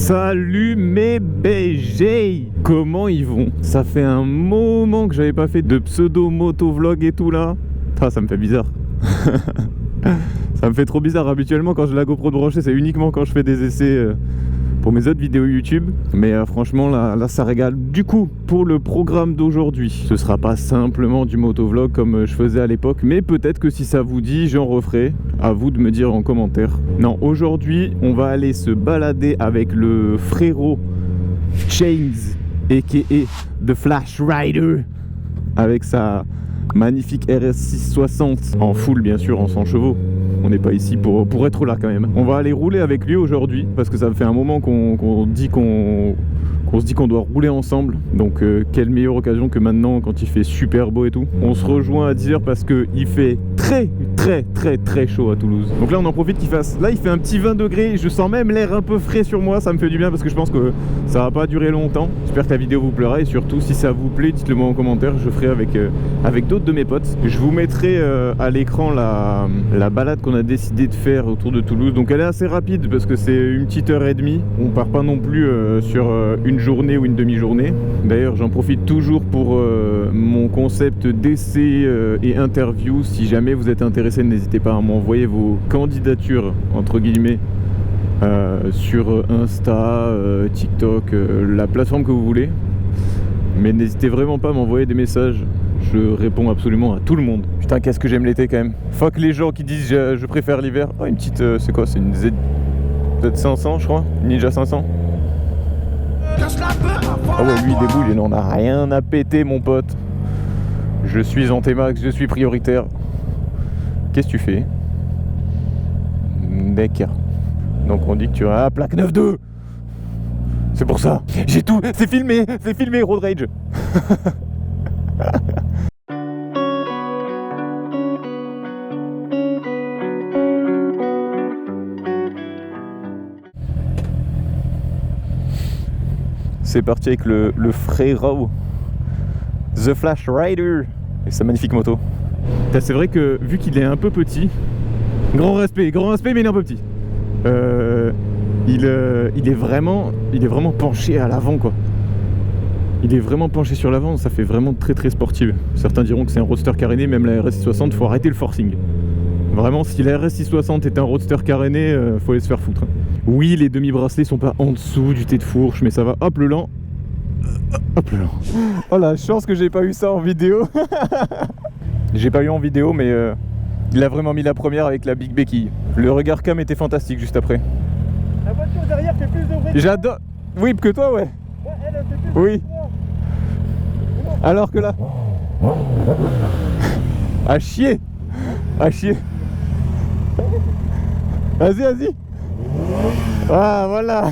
Salut mes BG! Comment ils vont? Ça fait un moment que j'avais pas fait de pseudo motovlog et tout là. Ah, ça me fait bizarre. Ça me fait trop bizarre. Habituellement quand j'ai la GoPro de brancher, c'est uniquement quand je fais des essais pour mes autres vidéos YouTube. Mais franchement là ça régale. Du coup, pour le programme d'aujourd'hui, ce sera pas simplement du motovlog comme je faisais à l'époque, mais peut-être que si ça vous dit, j'en referai. À vous de me dire en commentaire. Non, aujourd'hui, on va aller se balader avec le frérot Chains, a.k.a. The Flash Rider, avec sa magnifique RS660 en full, bien sûr, en 100 chevaux. On n'est pas ici pour être là quand même. On va aller rouler avec lui aujourd'hui parce que ça fait un moment qu'on se dit qu'on doit rouler ensemble. Donc quelle meilleure occasion que maintenant quand il fait super beau et tout. On se rejoint à 10h parce qu'il fait très chaud à Toulouse. Donc là on en profite qu'il fasse. Là il fait un petit 20 degrés. Je sens même l'air un peu frais sur moi. Ça me fait du bien parce que je pense que ça va pas durer longtemps. J'espère que la vidéo vous plaira et surtout si ça vous plaît, dites-le moi en commentaire. Je ferai avec d'autres de mes potes. Je vous mettrai à l'écran la balade qu'on a décidé de faire autour de Toulouse. Donc elle est assez rapide parce que c'est une petite heure et demie. On part pas non plus sur une journée ou une demi-journée. D'ailleurs j'en profite toujours pour mon concept d'essai et interview. Si jamais vous êtes intéressé, n'hésitez pas à m'envoyer vos candidatures entre guillemets sur Insta, TikTok, la plateforme que vous voulez. Mais n'hésitez vraiment pas à m'envoyer des messages. Je réponds absolument à tout le monde. Putain, qu'est-ce que j'aime l'été quand même. Fuck les gens qui disent je préfère l'hiver. Oh, une petite, c'est quoi? C'est une Z500 je crois, une Ninja 500. Ah ouais, lui il déboule, il n'en a rien à péter mon pote. Je suis en T-Max, je suis prioritaire. Qu'est-ce que tu fais? D'accord. Donc on dit que tu as plaque 9.2. C'est pour ça. J'ai tout, c'est filmé, Road Rage. C'est parti avec le frérot The Flash Rider et sa magnifique moto. C'est vrai que vu qu'il est un peu petit, grand respect mais il est un peu petit. Il est vraiment penché à l'avant quoi. Il est vraiment penché sur l'avant, ça fait vraiment très sportif. Certains diront que c'est un roadster caréné, même la RS660, faut arrêter le forcing. Vraiment, si la RS660 est un roadster caréné, faut aller se faire foutre. Oui, les demi-bracelets sont pas en dessous du thé de fourche, mais ça va. Hop le lent. Hop le lent. Oh la chance que j'ai pas eu ça en vidéo. J'ai pas eu en vidéo, mais il a vraiment mis la première avec la big béquille. Le regard cam était fantastique juste après. La voiture derrière fait plus de bruit. J'adore. Oui, que toi, ouais. Ouais, elle fait plus de Oui. bruit. Alors que là. À chier. À chier. Vas-y. Ah, voilà.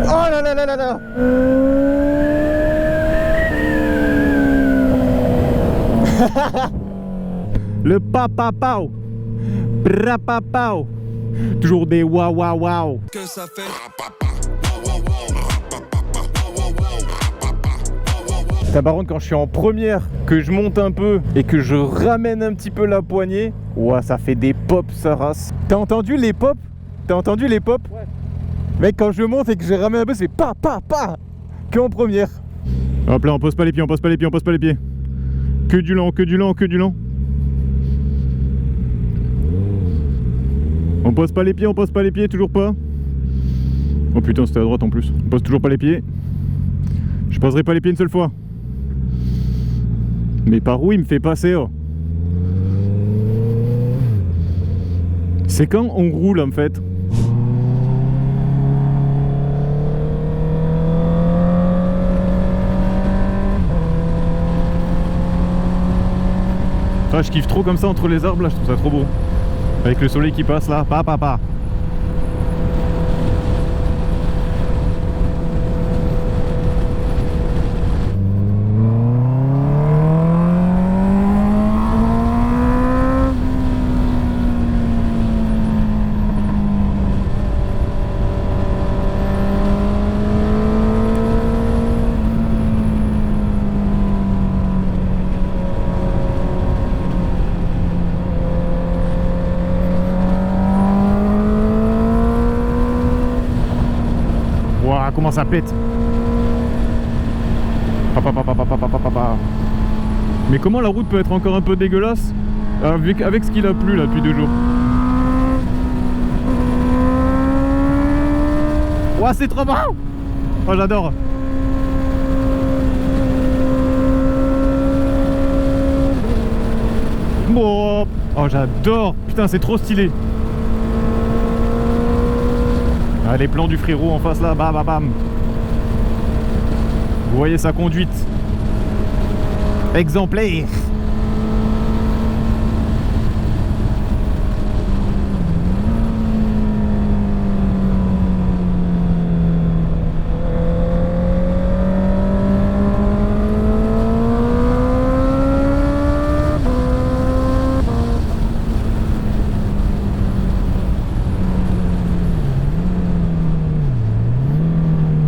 Oh là là là là là. Le papapao. Brapapao. Toujours des waouh. Que ça fait. Par contre quand je suis en première, que je monte un peu et que je ramène un petit peu la poignée, ouah, ça fait des pops sa race. T'as entendu les pops? Ouais. Mec, quand je monte et que je ramène un peu, c'est pa que en première. Hop là, on pose pas les pieds. Que du lent. On pose pas les pieds, toujours pas. Oh putain, c'était à droite en plus. On pose toujours pas les pieds. Je poserai pas les pieds une seule fois. Mais par où il me fait passer oh. C'est quand on roule en fait. Ah, je kiffe trop comme ça entre les arbres là, je trouve ça trop beau. Avec le soleil qui passe là, pa. ça pète. Mais comment la route peut être encore un peu dégueulasse avec ce qu'il a plu là depuis 2 jours. Ouah, c'est trop bon. Oh, j'adore. Oh, j'adore. Putain, c'est trop stylé. Ah, les plans du frérot en face là, bam bam bam. Vous voyez sa conduite exemplaire.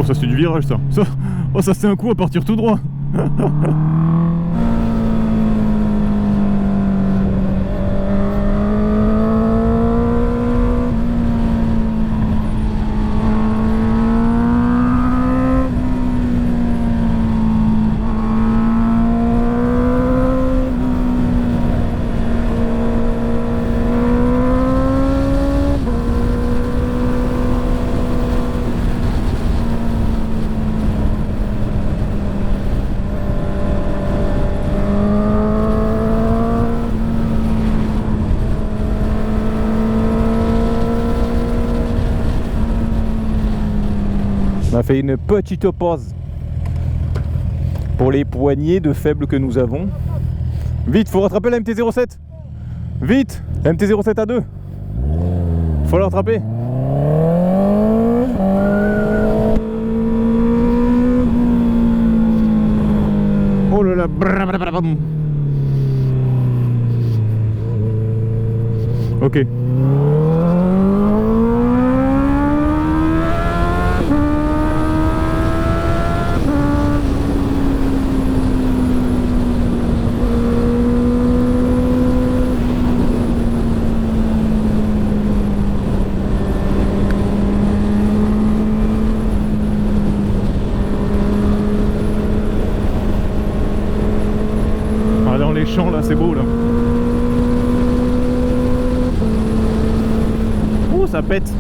Oh, ça c'est du virage ça. Oh, ça c'est un coup à partir tout droit. On a fait une petite pause pour les poignées de faibles que nous avons. Vite, faut rattraper la MT-07. Vite, la MT-07 à 2. Faut la rattraper. Oh là là. Ok. Dans les champs là, c'est beau là. Oh, ça pète.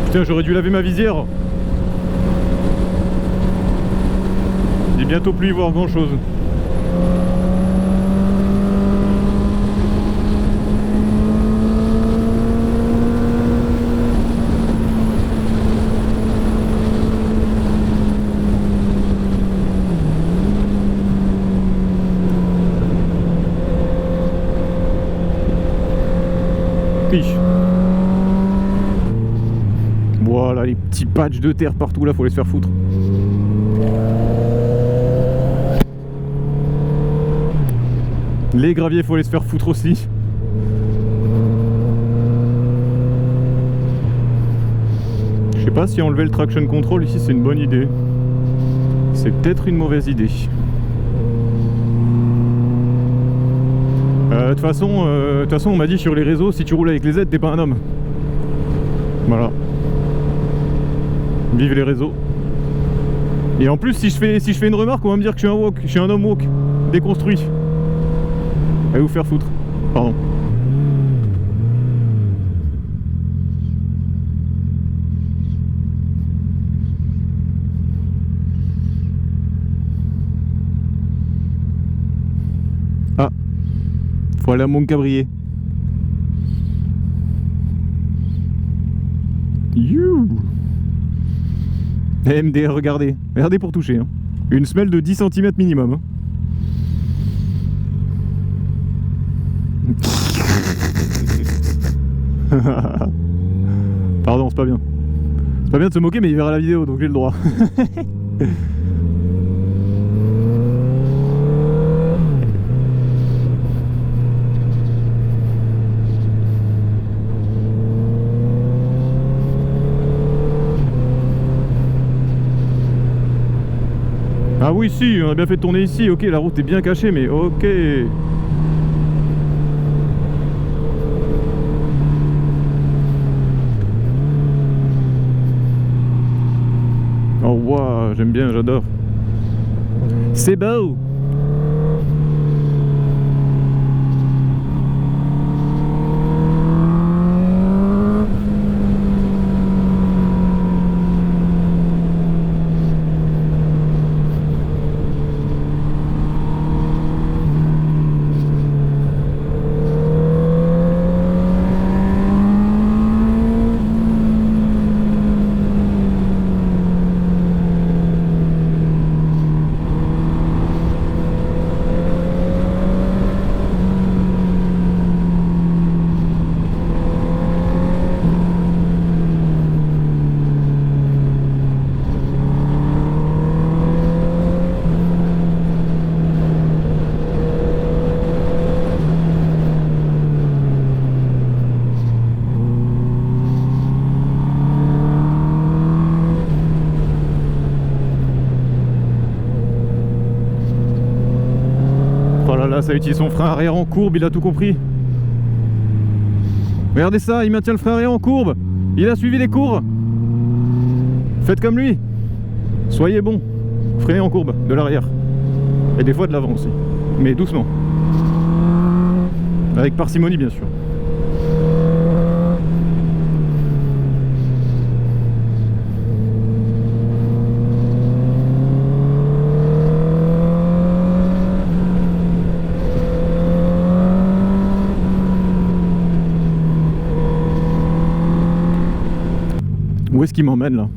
Putain, j'aurais dû laver ma visière. Il est bientôt plus y voir grand chose. Voilà les petits patchs de terre partout là, faut les se faire foutre. Les graviers, faut les se faire foutre aussi. Je sais pas si enlever le traction control ici c'est une bonne idée. C'est peut-être une mauvaise idée. De toute façon, on m'a dit sur les réseaux, si tu roules avec les aides, t'es pas un homme. Voilà. Vive les réseaux. Et en plus, si je fais une remarque, on va me dire que je suis un woke, je suis un homme woke, déconstruit. Allez vous faire foutre. Pardon. Ah. Faut aller à Montcabrier. You. MDR, regardez. Regardez pour toucher. Hein. Une semelle de 10 cm minimum. Hein. Pardon, c'est pas bien. C'est pas bien de se moquer, mais il verra la vidéo, donc j'ai le droit. Ah oui. oui, si, on a bien fait de tourner ici. Ok, la route est bien cachée, mais ok. Oh, waouh, j'aime bien, j'adore. C'est beau. Oh là là, ça utilise son frein arrière en courbe, il a tout compris. Regardez ça, il maintient le frein arrière en courbe. Il a suivi les courbes. Faites comme lui. Soyez bon. Freinez en courbe, de l'arrière. Et des fois de l'avant aussi. Mais doucement. Avec parcimonie, bien sûr. Où est-ce qu'il m'emmène là?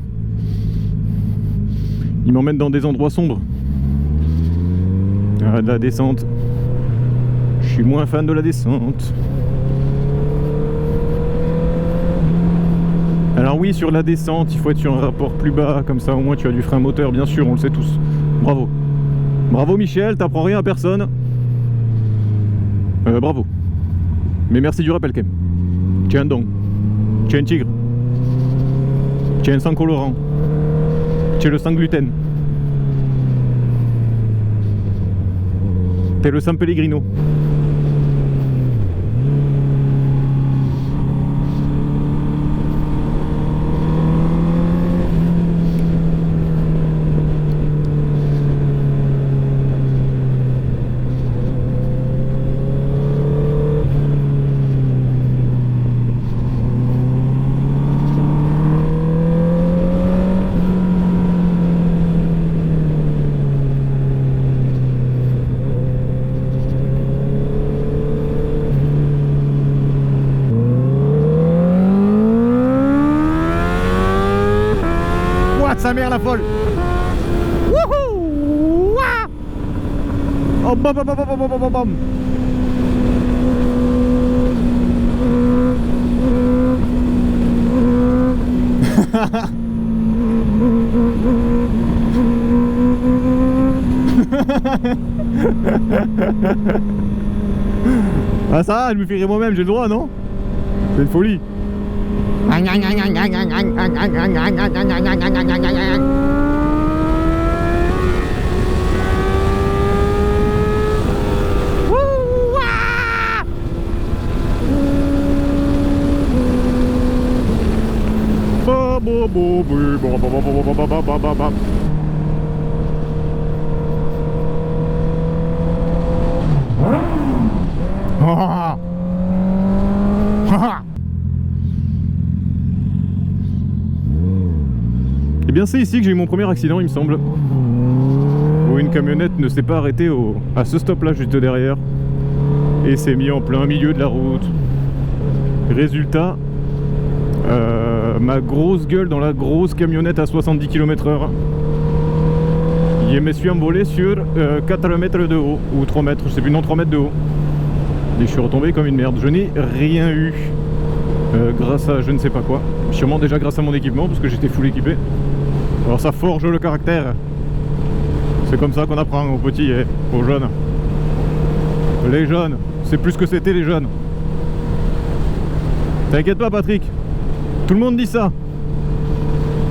Il m'emmène dans des endroits sombres. Ah, de la descente. Je suis moins fan de la descente. Alors oui, sur la descente, il faut être sur un rapport plus bas, comme ça au moins tu as du frein moteur, bien sûr, on le sait tous. Bravo. Bravo Michel, t'apprends rien à personne. Bravo. Mais merci du rappel quand même. Tu es un don. Tu es un tigre. Tu es un sang colorant. Tu es le sang gluten. T'es le San Pellegrino. Sa mère la folle. Wouhou. Ouah. Oh bam bam bam bam bam bam bam. Ah ça, je me ferai moi-même, j'ai le droit, non? C'est une folie. Eh bien c'est ici que j'ai eu mon premier accident, il me semble, où une camionnette ne s'est pas arrêtée à ce stop là juste derrière et s'est mis en plein milieu de la route. Résultat, ma grosse gueule dans la grosse camionnette à 70 km/h. Je me suis envolé sur 4 mètres de haut, ou 3 mètres, je sais plus, non 3 mètres de haut. Et je suis retombé comme une merde. Je n'ai rien eu grâce à je ne sais pas quoi. Sûrement déjà grâce à mon équipement, parce que j'étais full équipé. Alors ça forge le caractère. C'est comme ça qu'on apprend aux petits et aux jeunes. Les jeunes, c'est plus que c'était les jeunes. T'inquiète pas Patrick, tout le monde dit ça.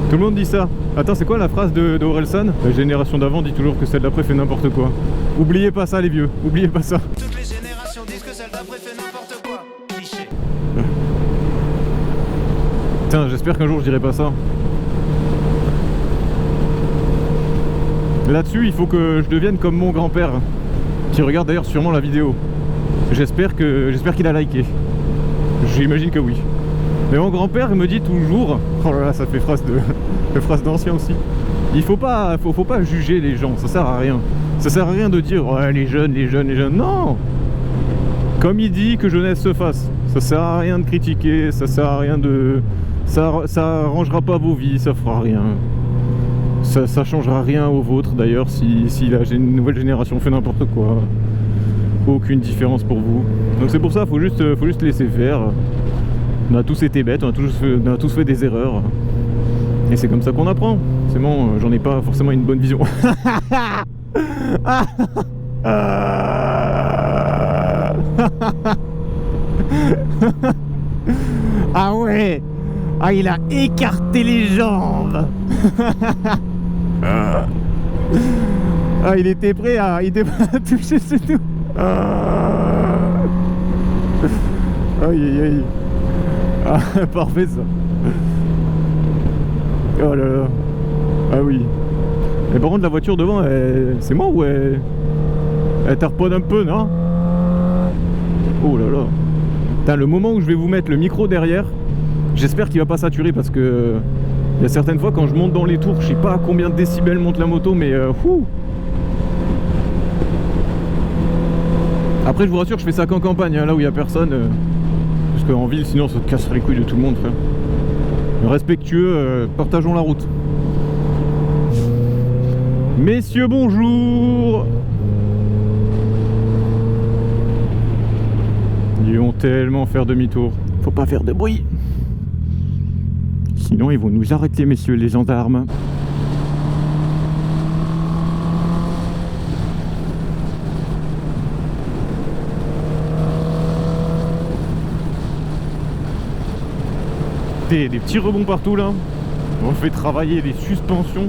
Tout le monde dit ça. Attends, c'est quoi la phrase de Orelsan? La génération d'avant dit toujours que celle d'après fait n'importe quoi. Oubliez pas ça les vieux, oubliez pas ça. Toutes les générations disent que celle d'après fait n'importe quoi. Cliché. Putain, j'espère qu'un jour je dirai pas ça. Là-dessus, il faut que je devienne comme mon grand-père, qui regarde d'ailleurs sûrement la vidéo. J'espère qu'il a liké. J'imagine que oui. Mais mon grand-père me dit toujours, oh là là, ça fait phrase d'ancien aussi. Il faut pas juger les gens, ça sert à rien. Ça sert à rien de dire ouais, les jeunes. Non. Comme il dit que jeunesse se fasse. Ça sert à rien de critiquer, ça sert à rien de, ça arrangera pas vos vies, ça fera rien. Ça changera rien au vôtre d'ailleurs si la nouvelle génération fait n'importe quoi. Aucune différence pour vous. Donc c'est pour ça, faut juste laisser faire. On a tous été bêtes, on a tous fait des erreurs. Et c'est comme ça qu'on apprend. C'est bon, j'en ai pas forcément une bonne vision. Ah ouais. Ah, il a écarté les jambes. Ah, il était prêt à toucher ses tout. Aïe aïe aïe. Ah, parfait ça. Oh là là. Ah oui. Et par contre la voiture devant, c'est moi ou elle tarponne un peu, non? Oh là là. Putain, le moment où je vais vous mettre le micro derrière, j'espère qu'il va pas saturer parce que il y a certaines fois quand je monte dans les tours, je sais pas à combien de décibels monte la moto, mais Après je vous rassure, je fais ça qu'en campagne, hein, là où il y a personne. Parce qu'en ville sinon ça te casserait les couilles de tout le monde, frère. Respectueux, partageons la route. Messieurs, bonjour. Ils vont tellement faire demi-tour. Faut pas faire de bruit. Sinon ils vont nous arrêter, messieurs les gendarmes. Des petits rebonds partout là. On fait travailler les suspensions.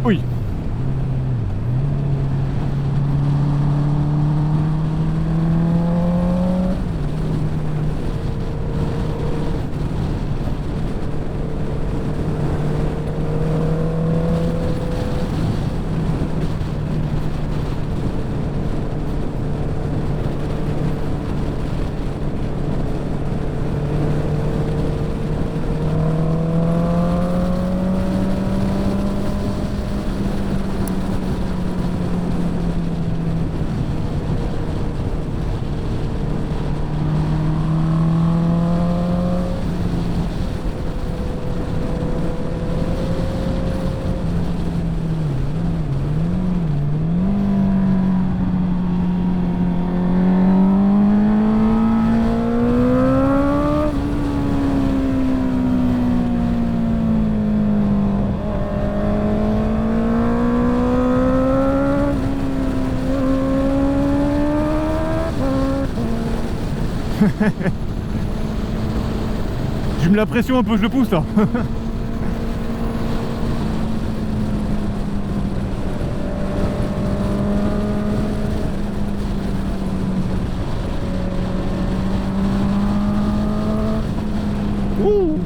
Oui. Je me la pression un peu, je le pousse là. Ouh.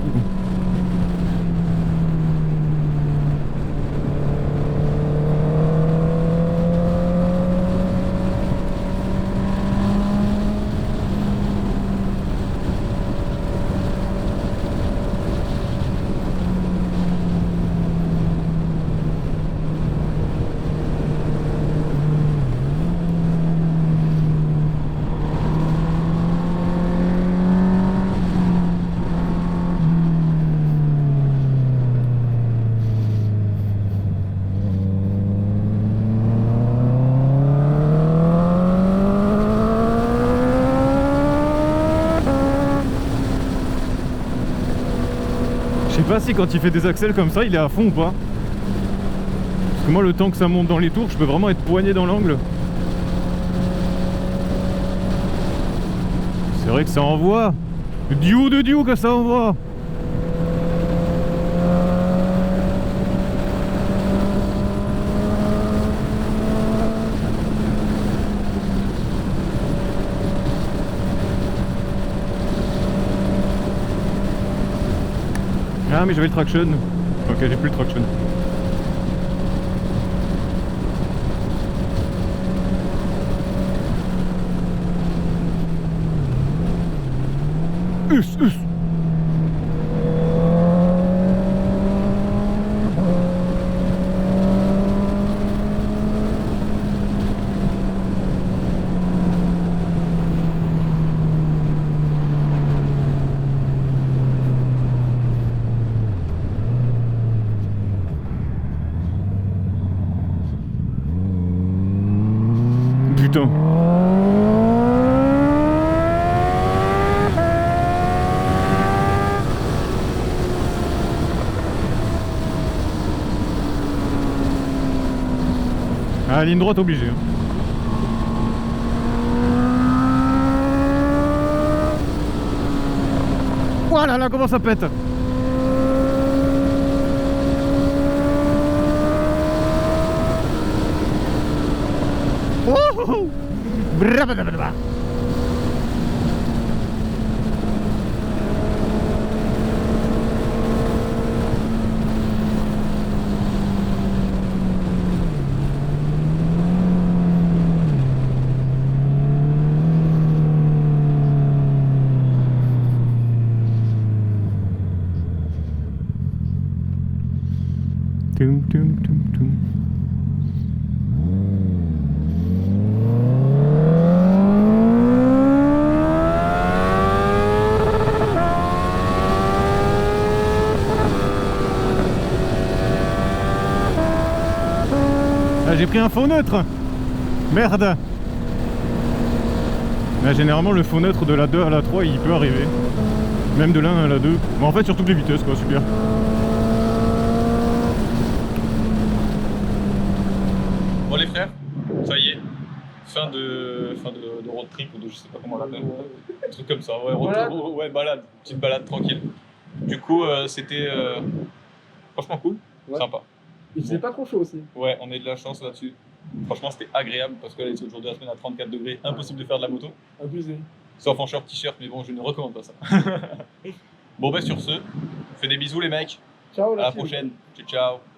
pas si quand il fait des accels comme ça, il est à fond ou pas. Parce que moi, le temps que ça monte dans les tours, je peux vraiment être poigné dans l'angle. C'est vrai que ça envoie. De Dieu que ça envoie. Ah mais j'avais le traction. Ok, j'ai plus le traction. Us. Putain. Ah, ligne droite obligée. Voilà, là, comment ça pète. Oh, brabadabadaba. Tum, tum, tum, tum. Ah, j'ai pris un faux neutre. Merde. Là, généralement le faux neutre de la 2 à la 3 il peut arriver. Même de la 1 à la 2. Mais en fait sur toutes les vitesses quoi, super. Bon les frères, ça y est, fin de road trip ou de je sais pas comment on l'appelle, un truc comme ça, ouais, ouais, balade, petite balade tranquille. Du coup c'était franchement cool, Ouais. sympa. Il faisait pas trop chaud aussi. Ouais, on a de la chance là-dessus. Franchement c'était agréable parce que là c'est le jour de la semaine à 34 degrés, impossible de faire de la moto. Abusé. Sauf en short t-shirt, mais bon je ne recommande pas ça. Bon bah sur ce, je fais des bisous les mecs, Ciao à la team. prochaine, ciao ciao.